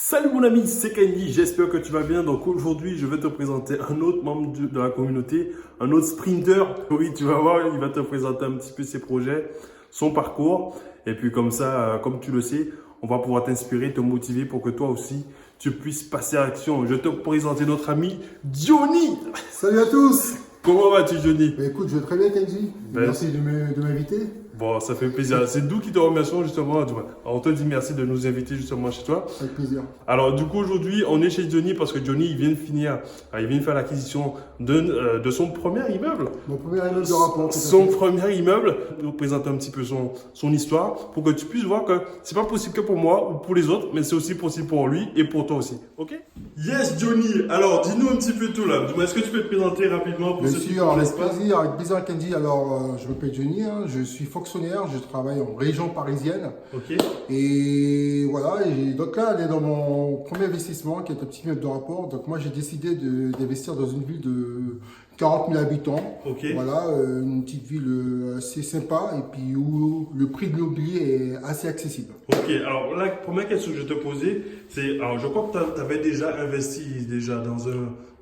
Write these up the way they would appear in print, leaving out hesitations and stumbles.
Salut mon ami, c'est Kenji, j'espère que tu vas bien. Donc aujourd'hui, je vais te présenter un autre membre de la communauté, un autre sprinter. Oui, tu vas voir, il va te présenter un petit peu ses projets, son parcours. Et puis comme ça, comme tu le sais, on va pouvoir t'inspirer, te motiver pour que toi aussi, tu puisses passer à l'action. Je vais te présenter notre ami Johnny. Salut à tous. Comment vas-tu Johnny? Écoute, je vais très bien Kenji. Merci de m'inviter. Bon, ça fait plaisir. C'est nous qui te remercions justement. Alors, on te dit merci de nous inviter justement chez toi. Avec plaisir. Alors du coup aujourd'hui on est chez Johnny parce que Johnny il vient de faire l'acquisition de son premier immeuble. Mon premier immeuble de rapport. Son premier immeuble, nous présenter un petit peu son histoire pour que tu puisses voir que c'est pas possible que pour moi ou pour les autres, mais c'est aussi possible pour lui et pour toi aussi. Ok? Yes Johnny, alors dis-nous un petit peu tout là. Est-ce que tu peux te présenter rapidement pour Bien ceux qui sûr, ne avec connaissent pas? plaisir Kenji. Alors, je m'appelle Johnny, hein, je suis fonctionnaire, je travaille en région parisienne. Ok. Et voilà, donc là, on est dans mon premier investissement qui est un petit immeuble de rapport. Donc moi, j'ai décidé d'investir dans une ville de 40 000 habitants. Ok. Voilà, une petite ville assez sympa et puis où le prix de l'immobilier est assez accessible. Ok, alors la première question que je te posais, c'est, alors je crois que tu avais déjà investi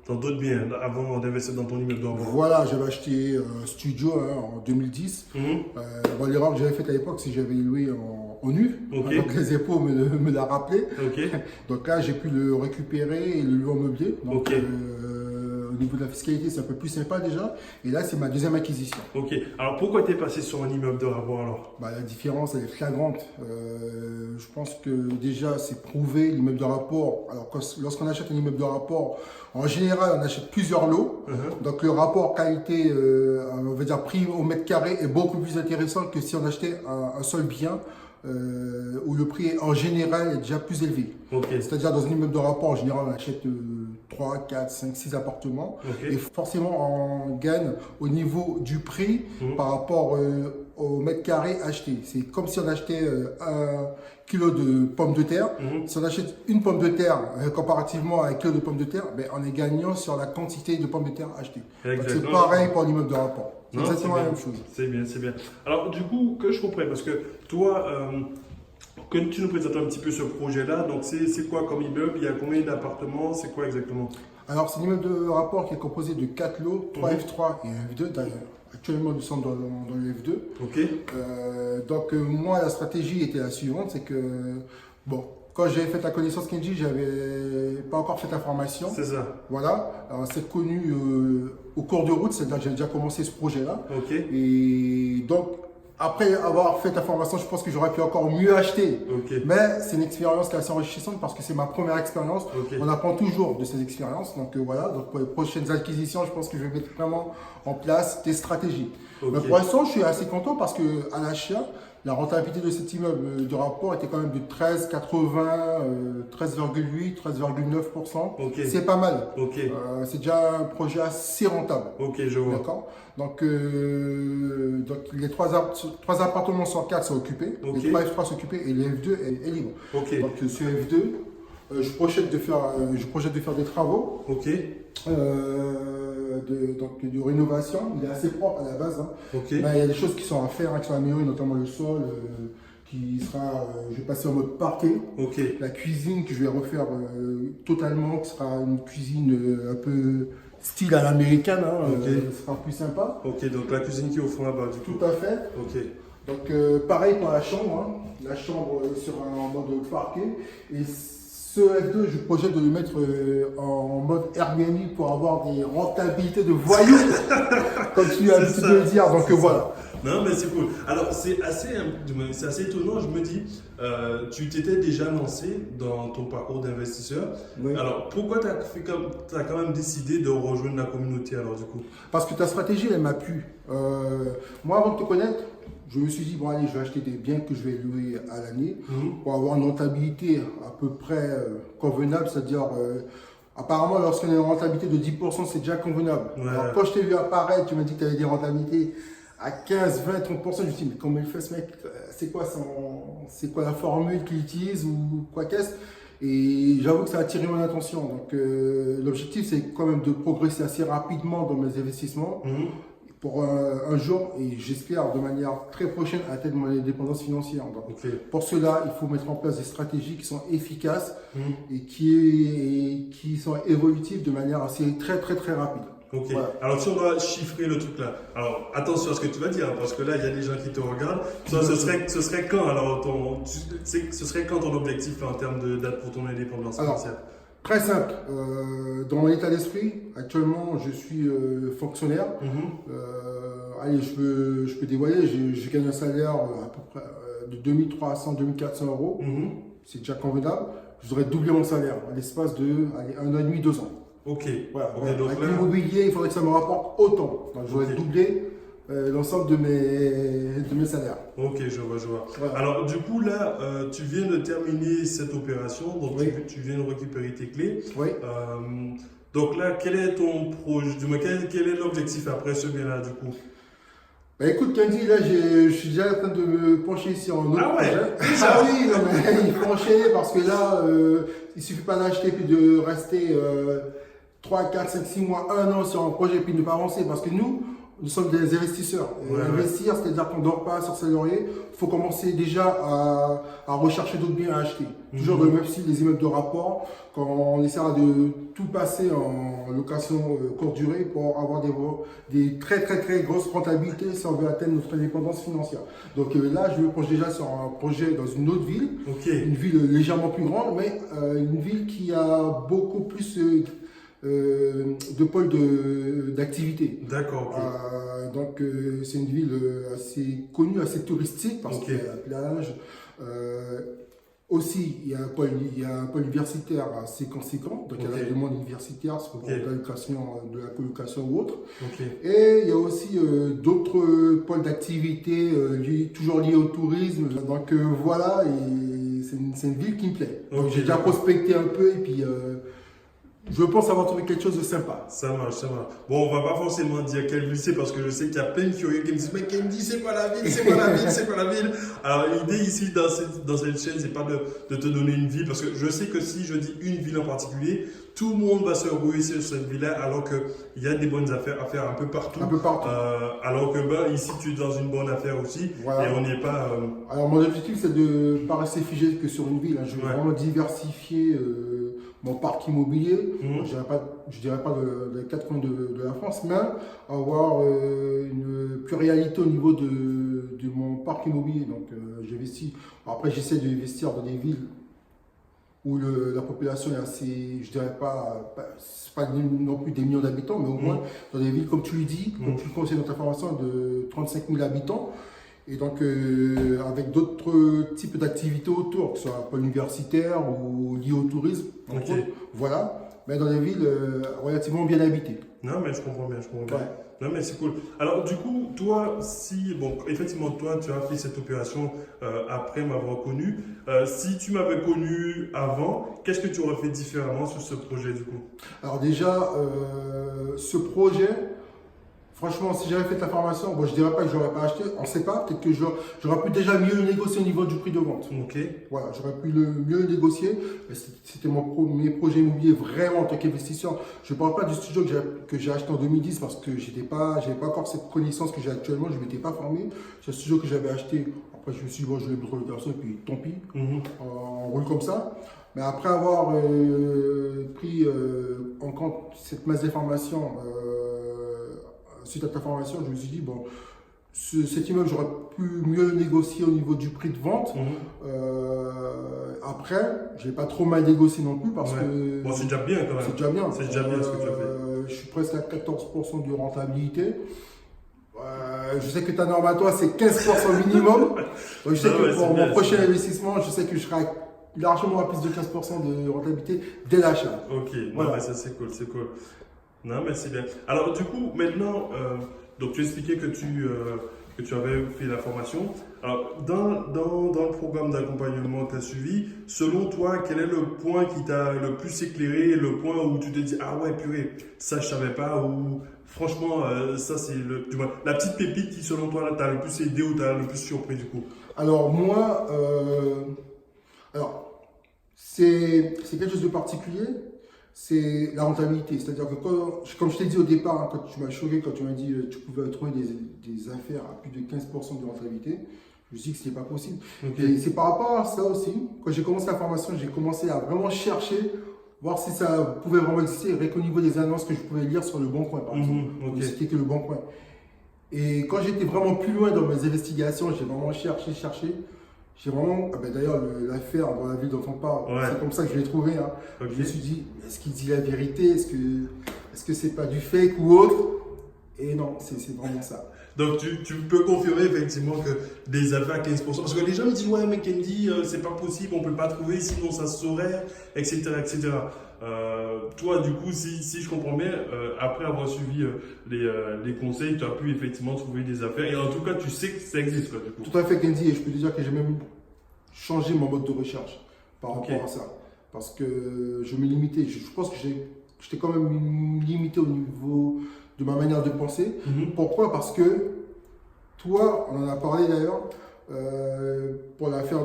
dans d'autres biens avant d'investir dans ton immeuble d'or. Voilà, j'avais acheté un studio en 2010. Bon, l'erreur que j'avais faite à l'époque, c'est que j'avais loué en nu. Ok. Donc les impôts me l'a rappelé. Ok. Donc là, j'ai pu le récupérer et le louer en meublé. Donc Ok. au niveau de la fiscalité, c'est un peu plus sympa déjà. Et là, c'est ma deuxième acquisition. Ok, alors pourquoi tu es passé sur un immeuble de rapport alors? Bah, la différence, elle est flagrante. Je pense que déjà, c'est prouvé, l'immeuble de rapport. Alors, lorsqu'on achète un immeuble de rapport, en général, on achète plusieurs lots. Donc, le rapport qualité, on va dire prix au mètre carré, est beaucoup plus intéressant que si on achetait un seul bien. Où le prix en général est déjà plus élevé. Ok. C'est-à-dire dans un immeuble de rapport, en général, on achète 3, 4, 5, 6 appartements. Ok. Et forcément, on gagne au niveau du prix par rapport au mètre carré acheté. C'est comme si on achetait 1 kilo de pommes de terre. Si on achète une pomme de terre comparativement à 1 kilo de pommes de terre, ben, on est gagnant sur la quantité de pommes de terre achetées. Donc, c'est pareil pour l'immeuble de rapport. C'est exactement la même chose. C'est bien, c'est bien. Alors du coup, que je comprends, parce que toi, que tu nous présentes un petit peu ce projet-là, donc c'est quoi comme immeuble? Il y a combien d'appartements? C'est quoi exactement? Alors, c'est un immeuble de rapport qui est composé de 4 lots, 3 F3 et un F2 d'ailleurs. Actuellement, nous sommes dans le F2. Ok. Donc, moi, la stratégie était la suivante, c'est que, bon, quand j'ai fait la connaissance Kenji, j'avais pas encore fait la formation. C'est ça. Voilà, alors c'est connu au cours de route, c'est-à-dire que j'ai déjà commencé ce projet-là. Ok. Et donc, après avoir fait la formation, je pense que j'aurais pu encore mieux acheter. Ok. Mais c'est une expérience qui est assez enrichissante parce que c'est ma première expérience. Ok. On apprend toujours de ces expériences. Donc voilà, donc pour les prochaines acquisitions, je pense que je vais mettre vraiment en place des stratégies. Ok. Mais pour l'instant, je suis assez content parce qu'à l'achat, la rentabilité de cet immeuble de rapport était quand même de 13,80, 13,8, 13,9%. Ok. C'est pas mal. Ok. C'est déjà un projet assez rentable. Ok, je vois. D'accord. Donc les 3 appartements sur 4 sont occupés, Ok. les 3 F3 sont occupés et le F2 est libre. Ok. Donc ce F2, je projette de faire des travaux Ok. de rénovation. Il est assez propre à la base. Ok. Mais il y a des choses qui sont à faire, qui sont améliorées, notamment le sol, qui sera, je vais passer en mode parquet. Ok. La cuisine que je vais refaire totalement, qui sera une cuisine un peu style à l'américaine, Ok. ce sera plus sympa. Ok, donc la cuisine qui est au fond là-bas, du coup. Tout à fait. Ok. Donc pareil pour la chambre. La chambre sera en mode parquet. Et ce F2, je projette de le mettre en mode Airbnb pour avoir des rentabilités de voyous, comme tu as l'habitude de le dire. Donc voilà. Non, mais c'est cool. Alors, c'est assez étonnant. Je me dis, tu t'étais déjà lancé dans ton parcours d'investisseur. Oui. Alors, pourquoi tu as quand même décidé de rejoindre la communauté alors, du coup? Parce que ta stratégie, elle m'a plu. Moi, avant de te connaître, je me suis dit, bon allez, je vais acheter des biens que je vais louer à l'année pour avoir une rentabilité à peu près convenable, c'est-à-dire, apparemment, lorsqu'on a une rentabilité de 10%, c'est déjà convenable. Ouais. Alors, quand je t'ai vu apparaître, tu m'as dit que tu avais des rentabilités à 15, 20, 30%, je me suis dit, mais comment il fait ce mec? C'est quoi la formule qu'il utilise ou quoi qu'est-ce? Et j'avoue que ça a attiré mon attention. Donc, l'objectif, c'est quand même de progresser assez rapidement dans mes investissements. pour un jour, et j'espère de manière très prochaine, atteindre mon indépendance financière. Donc, pour cela, il faut mettre en place des stratégies qui sont efficaces et qui sont évolutives de manière assez très rapide. Ok, voilà. Alors si on doit chiffrer le truc là, alors attention à ce que tu vas dire, parce que là il y a des gens qui te regardent. Toi, ce serait quand alors ce serait quand ton objectif en termes de date pour ton indépendance financière? Très simple. Dans mon état d'esprit, actuellement je suis fonctionnaire. Allez, je peux dévoiler, je gagne un salaire à peu près de 2300-2400 euros. C'est déjà convenable. Je devrais doubler mon salaire à l'espace de 1 an et demi, 2 ans. Ok. Voilà. Donc avec l'immobilier, il faudrait que ça me rapporte autant. Donc, je voudrais doubler l'ensemble de mes salaires. Ok, je vois. Voilà. Alors, du coup, là, tu viens de terminer cette opération, donc tu viens de récupérer tes clés. Oui. Donc là, quel est ton projet? Quel est l'objectif après ce bien-là, du coup? Bah écoute, Candy, là, je suis déjà en train de me pencher sur un autre projet. Ah oui, non, mais il faut enchaîner parce que là, il suffit pas d'acheter puis de rester 3, 4, 5, 6 mois, 1 an sur un projet puis de ne pas avancer parce que nous sommes des investisseurs. Investir, c'est-à-dire qu'on ne dort pas sur ses lauriers. Il faut commencer déjà à rechercher d'autres biens à acheter. Toujours dans le même style, les immeubles de rapport, quand on essaiera de tout passer en location courte durée pour avoir des très grosses rentabilités si on veut atteindre notre indépendance financière. Donc là, je me penche déjà sur un projet dans une autre ville, une ville légèrement plus grande, mais une ville qui a beaucoup plus de pôles d'activité. D'accord. Donc c'est une ville assez connue, assez touristique parce qu'il y a la plage. Aussi, il y a un pôle universitaire assez conséquent, donc il y a la demande universitaire, c'est pour de la colocation ou autre. Et il y a aussi d'autres pôles d'activité toujours liés au tourisme. Donc voilà, c'est une ville qui me plaît. J'ai déjà prospecté un peu et puis je pense avoir trouvé quelque chose de sympa. Ça marche. Bon, on va pas forcément dire quelle ville c'est parce que je sais qu'il y a plein de curieux qui me disent mais Candy, c'est quoi la ville, c'est quoi la ville. Alors l'idée ici dans cette chaîne, c'est pas de te donner une ville parce que je sais que si je dis une ville en particulier, tout le monde va se ruer sur cette ville-là alors qu'il y a des bonnes affaires à faire un peu partout. Alors que ici tu es dans une bonne affaire aussi et on n'est pas. Alors mon objectif c'est de ne pas rester figé que sur une ville. Je veux vraiment diversifier mon parc immobilier. Je dirais pas les 4 coins de la France, mais avoir une pluralité au niveau de mon parc immobilier. Donc j'investis. Après j'essaie d'investir dans des villes où la population est assez, je dirais pas non plus des millions d'habitants, mais au moins dans des villes comme tu le dis, comme tu le conseilles dans ta formation, de 35 000 habitants. Et donc, avec d'autres types d'activités autour, que ce soit pôle universitaire ou lié au tourisme. Voilà, mais dans des villes relativement bien habitées. Non, mais je comprends bien. Non, mais c'est cool. Alors, du coup, toi, effectivement, toi, tu as fait cette opération après m'avoir connu. Si tu m'avais connu avant, qu'est-ce que tu aurais fait différemment sur ce projet, du coup? Alors déjà, ce projet, franchement, si j'avais fait la formation, je ne dirais pas que je n'aurais pas acheté, on ne sait pas, peut-être que j'aurais pu déjà mieux négocier au niveau du prix de vente. Voilà, j'aurais pu mieux négocier. C'était mon premier projet immobilier vraiment en tant qu'investisseur. Je ne parle pas du studio que j'ai acheté en 2010 parce que je n'avais pas encore cette connaissance que j'ai actuellement, je ne m'étais pas formé. C'est un studio que j'avais acheté, après je me suis dit, je l'ai mis le garçon et puis tant pis, on roule comme ça. Mais après avoir pris en compte cette masse d'informations, suite à ta formation, je me suis dit, cet immeuble, j'aurais pu mieux négocier au niveau du prix de vente. Après, je n'ai pas trop mal négocié non plus parce que. C'est déjà bien quand même. C'est déjà bien. C'est déjà bien ce que tu as fait. Je suis presque à 14% de rentabilité. Je sais que ta norme à toi, c'est 15% minimum. Donc, je sais que pour mon prochain investissement, je sais que je serai largement à plus de 15% de rentabilité dès l'achat. Voilà. Ça c'est cool. Non, mais c'est bien. Alors, du coup, maintenant, donc tu expliquais que tu avais fait la formation. Alors, dans le programme d'accompagnement que tu as suivi, selon toi, quel est le point qui t'a le plus éclairé, le point où tu t'es dit, ah ouais, purée, ça je savais pas, ou franchement, ça c'est la petite pépite qui, selon toi, t'a le plus aidé ou t'a le plus surpris du coup? Alors, moi, c'est quelque chose de particulier. c'est la rentabilité. C'est-à-dire que comme je t'ai dit au départ, hein, quand tu m'as choqué, quand tu m'as dit que tu pouvais trouver des affaires à plus de 15% de rentabilité, je me suis dit que ce n'était pas possible. Okay. Et c'est par rapport à ça aussi, quand j'ai commencé la formation, j'ai commencé à vraiment chercher, voir si ça pouvait vraiment exister, rien qu'au niveau des annonces que je pouvais lire sur le Bon Coin, par exemple. Okay. C'était que le Bon Coin. Et quand j'étais vraiment plus loin dans mes investigations, j'ai vraiment cherché. J'ai vraiment, d'ailleurs, l'affaire dans la ville dont on parle, c'est comme ça que je l'ai trouvé. Hein. Okay. Je me suis dit, est-ce qu'il dit la vérité? Est-ce que c'est pas du fake ou autre? Et non, c'est vraiment ça. Donc tu peux confirmer effectivement que des affaires à 15%, parce que les gens me disent ouais mais Kendi, c'est pas possible, on peut pas trouver, sinon ça se saurait, etc. etc. Toi du coup, si je comprends bien, après avoir suivi les conseils, tu as pu effectivement trouver des affaires, et en tout cas tu sais que ça existe quoi, du coup. Tout à fait Kendi, et je peux te dire que j'ai même changé mon mode de recherche par rapport à ça, parce que je me limitais, je pense que j'étais quand même limité au niveau de ma manière de penser. Pourquoi? Parce que toi, on en a parlé d'ailleurs, pour l'affaire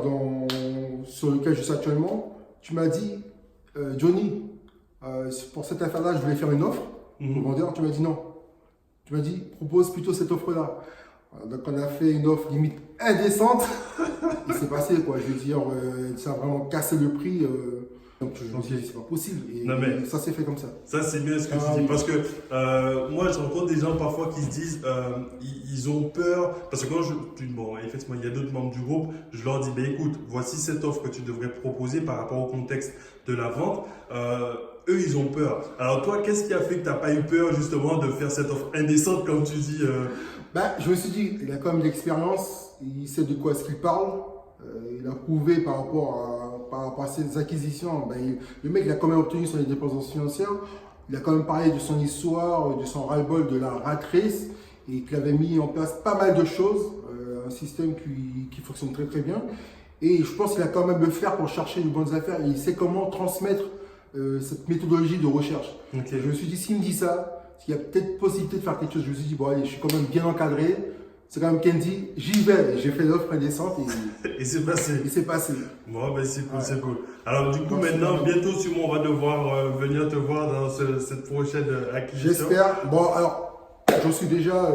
sur laquelle je suis actuellement, tu m'as dit, Johnny, pour cette affaire-là, je voulais faire une offre au vendeur. Tu m'as dit non. Tu m'as dit, propose plutôt cette offre-là. Donc on a fait une offre limite indécente. Il s'est passé quoi, je veux dire, ça a vraiment cassé le prix. Donc je me suis dit, c'est pas possible. Et non, mais ça s'est fait comme ça. Ça, c'est bien ce que tu dis. Parce que moi, je rencontre des gens parfois qui se disent, ils ont peur. Parce que quand bon, effectivement, il y a d'autres membres du groupe, je leur dis, écoute, voici cette offre que tu devrais proposer par rapport au contexte de la vente. Eux, ils ont peur. Alors toi, qu'est-ce qui a fait que tu n'as pas eu peur justement de faire cette offre indécente, comme tu dis Je me suis dit, il a quand même de l'expérience, il sait de quoi est-ce qu'il parle. Il a prouvé par rapport à ses acquisitions, le mec il a quand même obtenu son indépendance financière, il a quand même parlé de son histoire, de son ras-le-bol de la rat race, et qu'il avait mis en place pas mal de choses, un système qui fonctionne très très bien, et je pense qu'il a quand même le flair pour chercher de bonnes affaires, et il sait comment transmettre cette méthodologie de recherche. Okay. Je me suis dit, s'il me dit ça, s'il y a peut-être possibilité de faire quelque chose, je me suis dit, bon allez, je suis quand même bien encadré. C'est quand même Kendi, j'y vais, j'ai fait l'offre indécente et c'est passé. Et c'est passé. Bon, c'est cool, c'est cool. Alors du coup, maintenant, bientôt, sûrement, on va devoir venir te voir dans cette prochaine acquisition. J'espère. Bon, alors, j'en suis déjà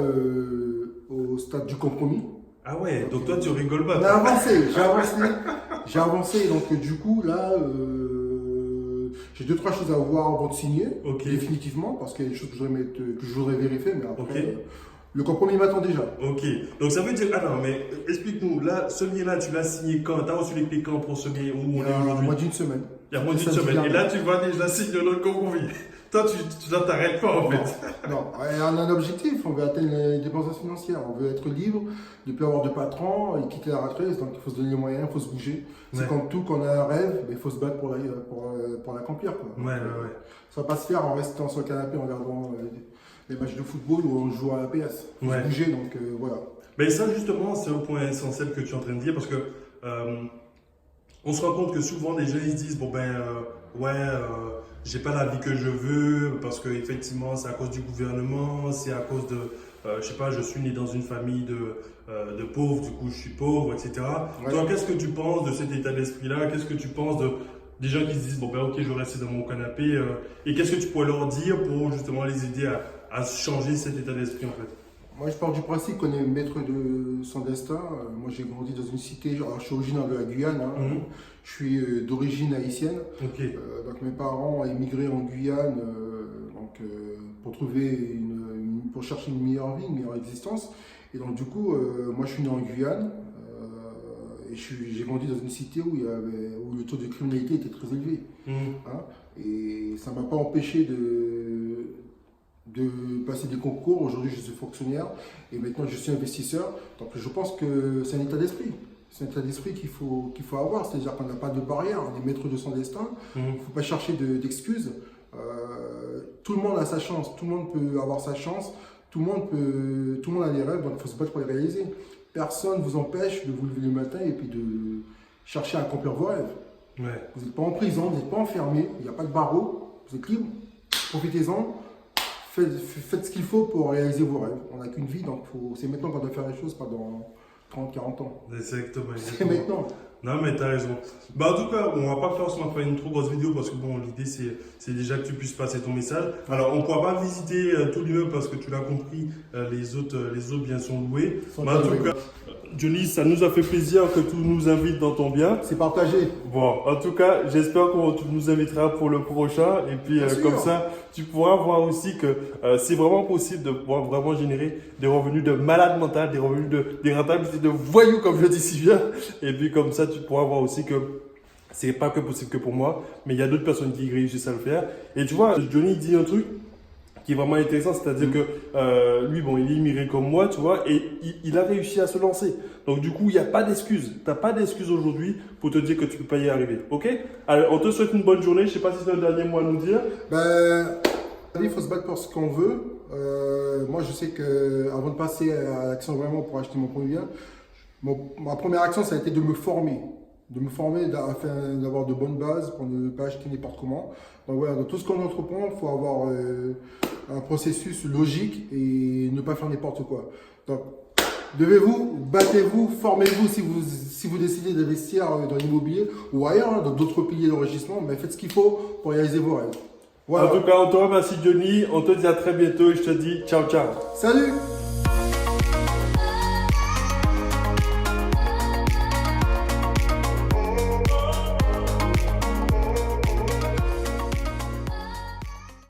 au stade du compromis. Ah ouais, donc toi, tu rigoles pas. On a avancé, j'ai avancé. Donc du coup, là, j'ai 2-3 choses à voir avant de signer, définitivement, parce qu'il y a des choses que je voudrais vérifier, mais après... Le compromis m'attend déjà. Ok. Donc ça veut dire. Ah non, mais explique-nous. Là, ce bien-là, tu l'as signé quand? Tu as reçu les clés quand pour ce bien où on est aujourd'hui? Il y a moins d'une semaine. Il y a moins d'une semaine. Et là, tu vas déjà signer notre compromis. Toi, tu ne t'arrêtes pas en fait. Non, on a un objectif. On veut atteindre les dépenses financières. On veut être libre, ne plus avoir de patron et quitter la rat race. Donc il faut se donner les moyens, il faut se bouger. C'est comme tout, quand on a un rêve, il faut se battre pour l'accomplir. Ouais. Ça va pas se faire en restant sur le canapé en regardant les matchs de football où on joue à la PS. Il faut se bouger, donc voilà. Mais ça, justement, c'est un point essentiel que tu es en train de dire parce que on se rend compte que souvent les gens ils se disent j'ai pas la vie que je veux parce que effectivement c'est à cause du gouvernement, c'est à cause de je suis né dans une famille de pauvres, du coup je suis pauvre, etc. Toi, qu'est-ce que tu penses de cet état d'esprit-là? Qu'est-ce que tu penses des gens qui se disent ok, je vais rester dans mon canapé et qu'est-ce que tu pourrais leur dire pour justement les aider à changer cet état d'esprit en fait? Moi, je pars du principe qu'on est maître de son destin. Moi, j'ai grandi dans une cité, je suis originaire de la Guyane, je suis d'origine haïtienne. Donc, mes parents ont émigré en Guyane pour chercher une meilleure vie, une meilleure existence. Et donc, du coup, moi, je suis né en Guyane et j'ai grandi dans une cité où le taux de criminalité était très élevé. Et ça ne m'a pas empêché de passer des concours. Aujourd'hui, je suis fonctionnaire et maintenant je suis investisseur. Donc, je pense que c'est un état d'esprit. C'est un état d'esprit qu'il faut avoir. C'est-à-dire qu'on n'a pas de barrière, on est maître de son destin. Il ne faut pas chercher d'excuses. Tout le monde a sa chance, tout le monde peut avoir sa chance, tout le monde a des rêves, donc il faut se battre pour les réaliser. Personne ne vous empêche de vous lever le matin et puis de chercher à accomplir vos rêves. Vous n'êtes pas en prison, vous n'êtes pas enfermé, il n'y a pas de barreau, vous êtes libre, profitez-en. Faites ce qu'il faut pour réaliser vos rêves. On n'a qu'une vie, donc c'est maintenant qu'on doit faire les choses, pas dans 30, 40 ans. Exactement. C'est maintenant. Non, mais t'as raison. Bah, en tout cas, on va pas forcément faire une trop grosse vidéo parce que bon, l'idée c'est déjà que tu puisses passer ton message. Alors, on pourra pas visiter tout l'immeuble parce que tu l'as compris, les autres biens sont loués. Mais en tout cas, Johnny, ça nous a fait plaisir que tu nous invites dans ton bien. C'est partagé. Bon, en tout cas, j'espère que tu nous inviteras pour le prochain. Et puis, comme ça, tu pourras voir aussi que c'est vraiment possible de pouvoir vraiment générer des revenus de malade mental, des rentabilités de voyous, comme je dis si bien. Et puis, comme ça, tu pourras voir aussi que c'est pas que possible que pour moi, mais il y a d'autres personnes qui réussissent à le faire. Et tu vois, Johnny dit un truc qui est vraiment intéressant, c'est-à-dire que lui, bon, il est immigré comme moi, tu vois, et il a réussi à se lancer. Donc du coup, il n'y a pas d'excuse. Tu n'as pas d'excuse aujourd'hui pour te dire que tu ne peux pas y arriver. Ok? Alors, on te souhaite une bonne journée. Je ne sais pas si c'est le dernier mot à nous dire. Il faut se battre pour ce qu'on veut. Moi, je sais que avant de passer à l'action vraiment pour acheter mon premier bien, ma première action, ça a été de me former. Afin d'avoir de bonnes bases pour ne pas acheter n'importe comment. Donc voilà, dans tout ce qu'on entreprend, il faut avoir un processus logique et ne pas faire n'importe quoi. Donc, battez-vous, formez-vous si vous décidez d'investir dans l'immobilier ou ailleurs, dans d'autres piliers d'enrichissement, mais faites ce qu'il faut pour réaliser vos rêves. Voilà. En tout cas, on te remercie Johnny, on te dit à très bientôt et je te dis ciao ciao. Salut!